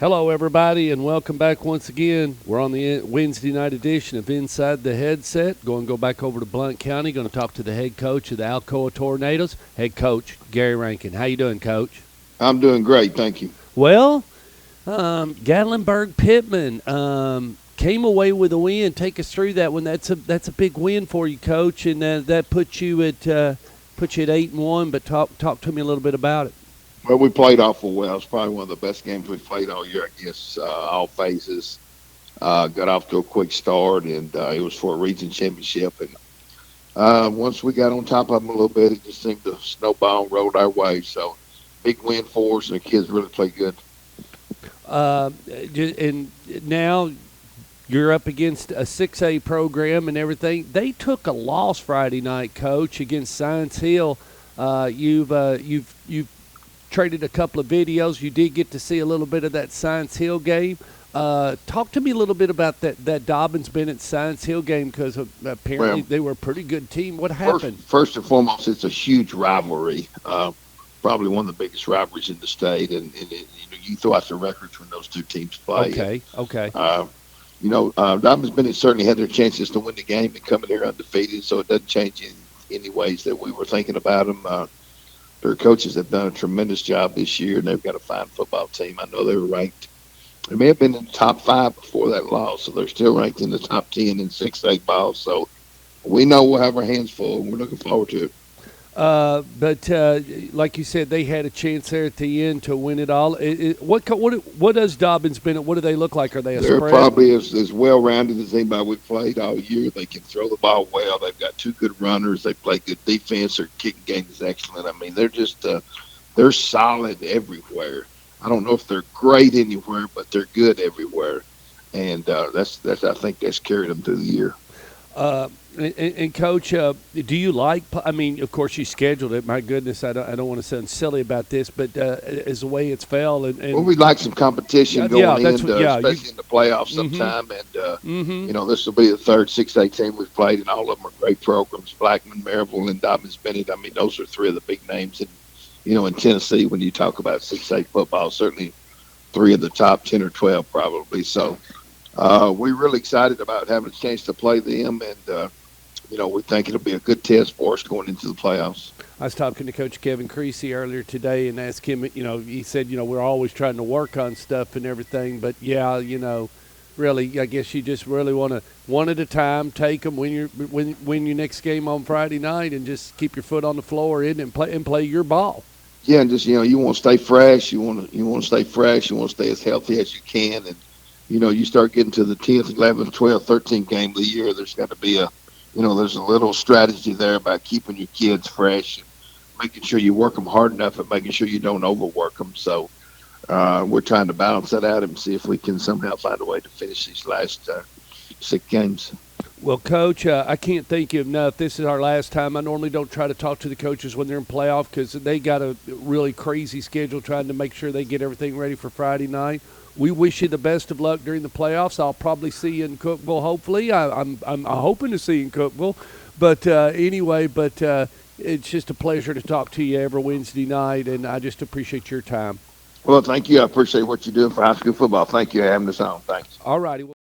Hello, everybody, and welcome back once again. We're on the Wednesday night edition of Inside the Headset. Going to go back over to Blount County. Going to talk to the head coach of the Alcoa Tornadoes, head coach Gary Rankin. How you doing, Coach? I'm doing great, thank you. Well, Gatlinburg Pittman came away with a win. Take us through that one. That's a big win for you, Coach, and that puts you at 8-1. But talk to me a little bit about it. Well, we played awful well. It's probably one of the best games we've played all year, I guess, all phases. Got off to a quick start, and it was for a region championship. And once we got on top of them a little bit, it just seemed to snowball and rolled our way. So, big win for us, and the kids really played good. And now you're up against a 6A program and everything. They took a loss Friday night, Coach, against Science Hill. You've traded a couple of videos. You did get to see a little bit of that Science Hill game. Talk to me a little bit about that Dobbins-Bennett Science Hill game, because apparently they were a pretty good team. What happened? First and foremost, it's a huge rivalry, probably one of the biggest rivalries in the state. And you throw out the records when those two teams play. Okay. Dobbins-Bennett certainly had their chances to win the game and come in here undefeated, so it doesn't change in any ways that we were thinking about them. Their coaches have done a tremendous job this year, and they've got a fine football team. I know they were ranked. They may have been in the top 5 before that loss, so they're still ranked in the top 10 in 6A ball. So we know we'll have our hands full, and we're looking forward to it. But like you said, they had a chance there at the end to win it all. What does Dobbins-Bennett? What do they look like? Are they a They're spread? probably as well-rounded as anybody we've played all year. They can throw the ball well. They've got 2 good runners. They play good defense. Their kicking game is excellent. I mean, they're just they're solid everywhere. I don't know if they're great anywhere, but they're good everywhere, and that's I think that's carried them through the year. And Coach, do you like? I mean, of course, you scheduled it. My goodness, I don't want to sound silly about this, but as the way it's fell, and well, we'd like some competition going in, especially in the playoffs sometime. Mm-hmm. And this will be the third 6A team we've played, and all of them are great programs. Blackman, Maryville, and Dobbins-Bennett. I mean, those are 3 of the big names in Tennessee when you talk about 6A football. Certainly 3 of the top 10 or 12 probably. So we're really excited about having a chance to play them, and we think it'll be a good test for us going into the playoffs. I was talking to Coach Kevin Creasy earlier today and asked him, he said, we're always trying to work on stuff and everything, but really, I guess you just really want to one at a time take them, win your next game on Friday night, and just keep your foot on the floor and play your ball. Yeah, and just you want to stay fresh. You want to stay fresh. You want to stay as healthy as you can, and you start getting to the 10th, 11th, 12th, 13th game of the year. There's got to be there's a little strategy there about keeping your kids fresh and making sure you work them hard enough and making sure you don't overwork them. So we're trying to balance that out and see if we can somehow find a way to finish these last 6 games. Well, Coach, I can't thank you enough. This is our last time. I normally don't try to talk to the coaches when they're in playoff because they got a really crazy schedule trying to make sure they get everything ready for Friday night. We wish you the best of luck during the playoffs. I'll probably see you in Cookeville, hopefully. I'm hoping to see you in Cookeville. But anyway, it's just a pleasure to talk to you every Wednesday night, and I just appreciate your time. Well, thank you. I appreciate what you're doing for high school football. Thank you for having us on. Thanks. All righty.